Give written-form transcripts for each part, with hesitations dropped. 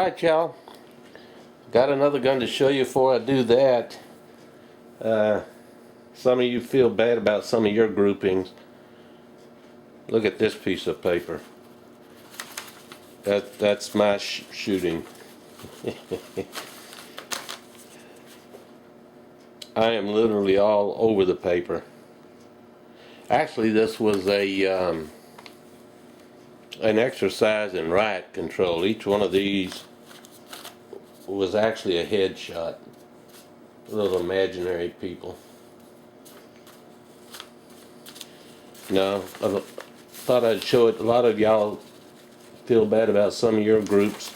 Alright, y'all. Got another gun to show you before I do that. Some of you feel bad about some of your groupings. Look at this piece of paper. That's my shooting. I am literally all over the paper. Actually, this was an exercise in riot control. Each one of these was actually a headshot. Little imaginary people. No, I thought I'd show it. A lot of y'all feel bad about some of your groups.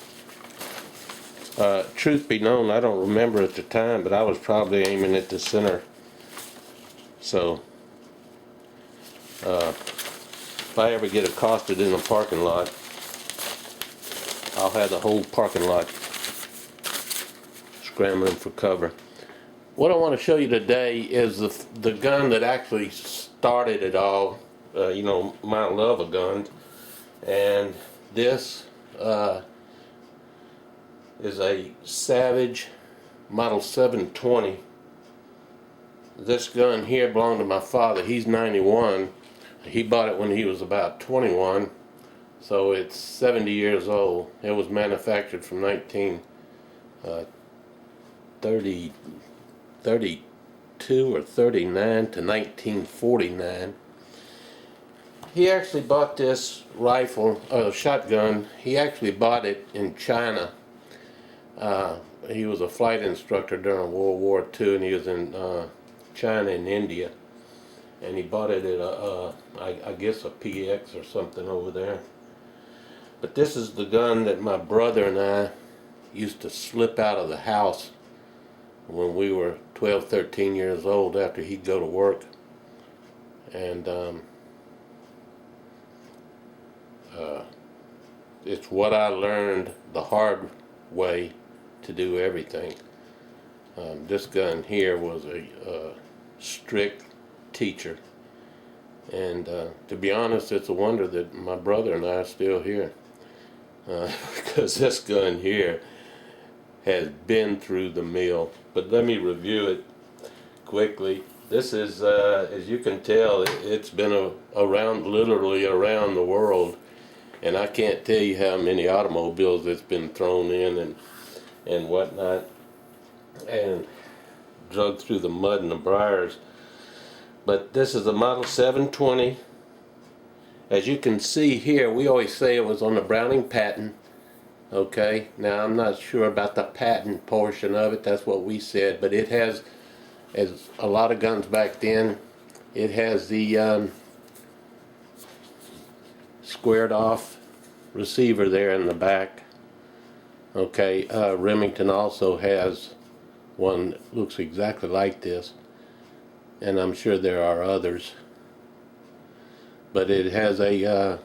Truth be known, I don't remember at the time, but I was probably aiming at the center. So, if I ever get accosted in a parking lot, I'll have the whole parking lot scrambling for cover. What I want to show you today is the gun that actually started it all. Mount Love of guns, and this is a Savage Model 720. This gun here belonged to my father. He's 91. He bought it when he was about 21, so it's 70 years old. It was manufactured from 1932 or 39 to 1949. He actually bought this rifle, shotgun. He actually bought it in China. He was a flight instructor during World War II, and he was in China and India. And he bought it at I guess a PX or something over there. But this is the gun that my brother and I used to slip out of the house when we were 12, 13 years old after he'd go to work. And it's what I learned the hard way to do everything. This gun here was a strict teacher, and to be honest, it's a wonder that my brother and I are still here, because this gun here has been through the mill. But let me review it quickly. This is, as you can tell, it's been literally around the world. And I can't tell you how many automobiles it's been thrown in and whatnot, and dragged through the mud and the briars. But this is a Model 720. As you can see here, we always say it was on the Browning patent. Okay, now I'm not sure about the patent portion of it. That's what we said, but it has, as a lot of guns back then, it has the squared off receiver there in the back. Okay, Remington also has one that looks exactly like this, and I'm sure there are others. But it has a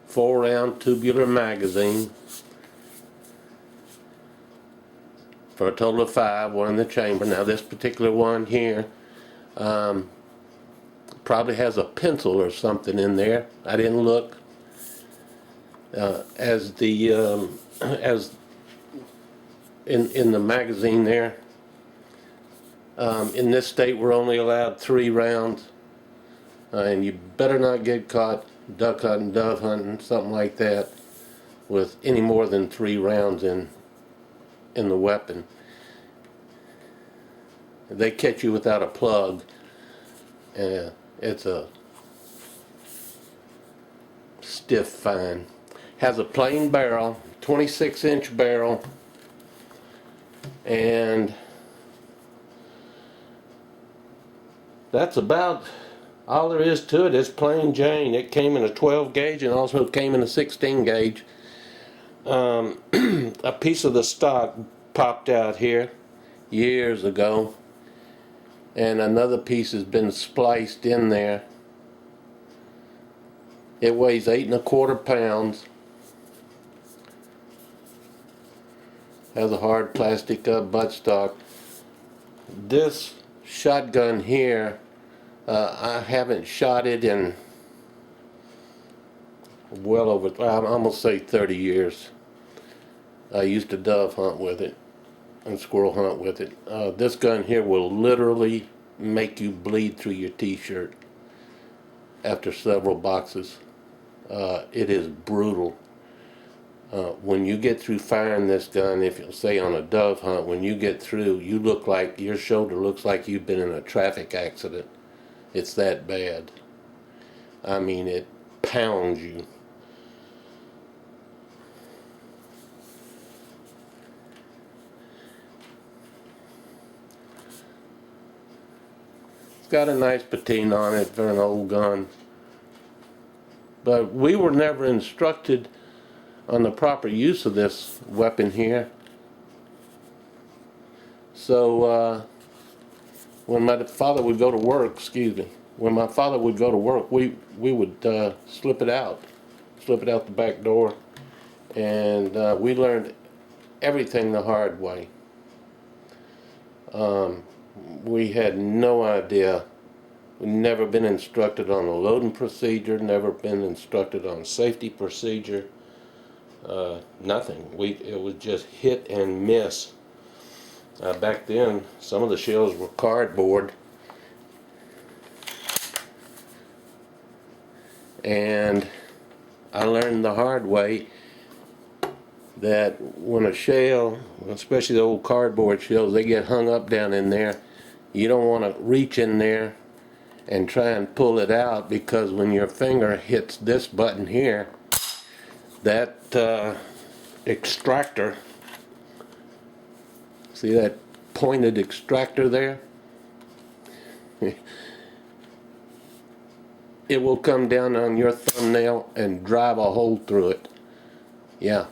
4-round tubular magazine for a total of 5, one in the chamber. Now this particular one here probably has a pencil or something in there. I didn't look. As in the magazine there, in this state we're only allowed 3 rounds, and you better not get caught duck hunting, dove hunting, something like that, with any more than 3 rounds in the weapon. If they catch you without a plug, it's a stiff fine. Has a plain barrel, 26-inch barrel, and that's about all there is to it. It's plain Jane. It came in a 12 gauge and also came in a 16 gauge. A piece of the stock popped out here years ago, and another piece has been spliced in there. It weighs 8¼ pounds. Has a hard plastic buttstock. This shotgun here, I haven't shot it in well over, I'm almost say 30 years. I used to dove hunt with it and squirrel hunt with it. This gun here will literally make you bleed through your t-shirt after several boxes. It is brutal. When you get through firing this gun, if you'll say on a dove hunt, when you get through, you look like, your shoulder looks like you've been in a traffic accident. It's that bad. I mean, it pounds you. It's got a nice patina on it for an old gun. But we were never instructed on the proper use of this weapon here. So when my father would go to work, when my father would go to work, we would slip it out the back door, and we learned everything the hard way. We had no idea. We'd never been instructed on a loading procedure, never been instructed on safety procedure. Nothing. It was just hit and miss. Back then, some of the shells were cardboard, and I learned the hard way that when a shell, especially the old cardboard shells, they get hung up down in there. You don't want to reach in there and try and pull it out, because when your finger hits this button here, that extractor, see that pointed extractor there? It will come down on your thumbnail and drive a hole through it. Yeah.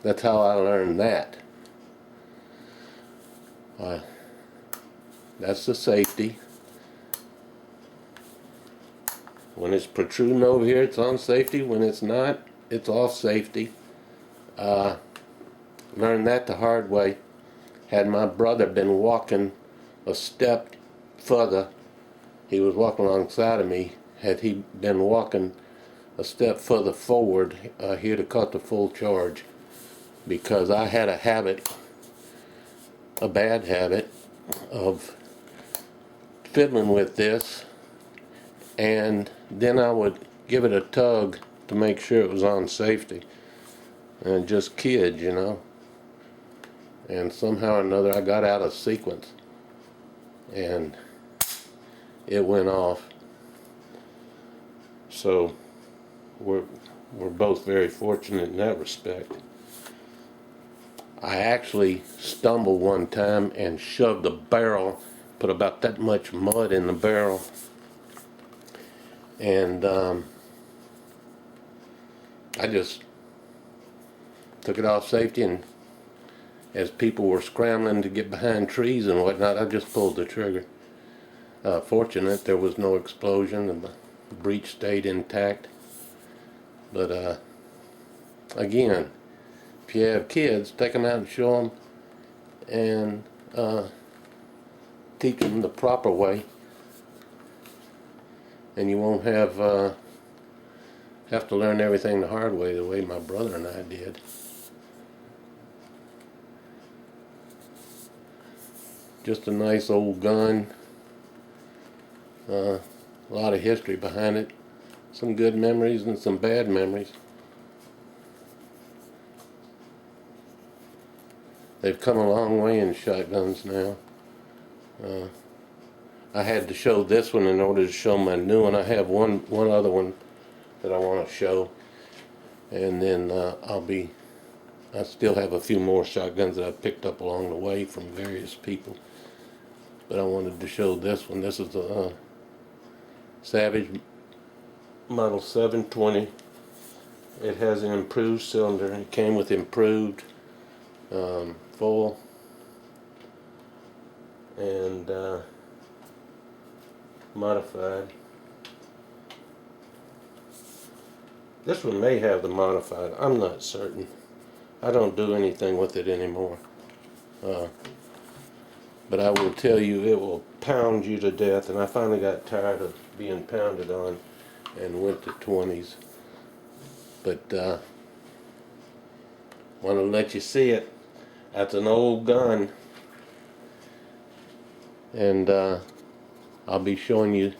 That's how I learned that. That's the safety. When it's protruding over here, it's on safety. When it's not, it's off safety. Learned that the hard way. Had my brother been walking a step further, he was walking alongside of me. Had he been walking a step further forward, he'd have caught the full charge. Because I had a habit, a bad habit, of fiddling with this, and then I would give it a tug to make sure it was on safety. And just kid, you know. And somehow or another I got out of sequence, and it went off. So we're both very fortunate in that respect. I actually stumbled one time and shoved the barrel, put about that much mud in the barrel, and I just took it off safety, and as people were scrambling to get behind trees and whatnot, I just pulled the trigger. Fortunate there was no explosion, and the breech stayed intact. But again, if you have kids, take them out and show them, and teach them the proper way, and you won't have to learn everything the hard way, the way my brother and I did. Just a nice old gun. A lot of history behind it. Some good memories and some bad memories. They've come a long way in shotguns now. I had to show this one in order to show my new one. I have one other one that I want to show, and then I still have a few more shotguns that I picked up along the way from various people, but I wanted to show this one. This is a Savage Model 720. It has an improved cylinder. It came with improved full and modified. This one may have the modified. I'm not certain. I don't do anything with it anymore. But I will tell you, it will pound you to death, and I finally got tired of being pounded on and went to 20s. But Want to let you see it. That's an old gun, and I'll be showing you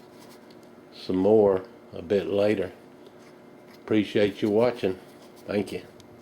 some more a bit later. Appreciate you watching. Thank you.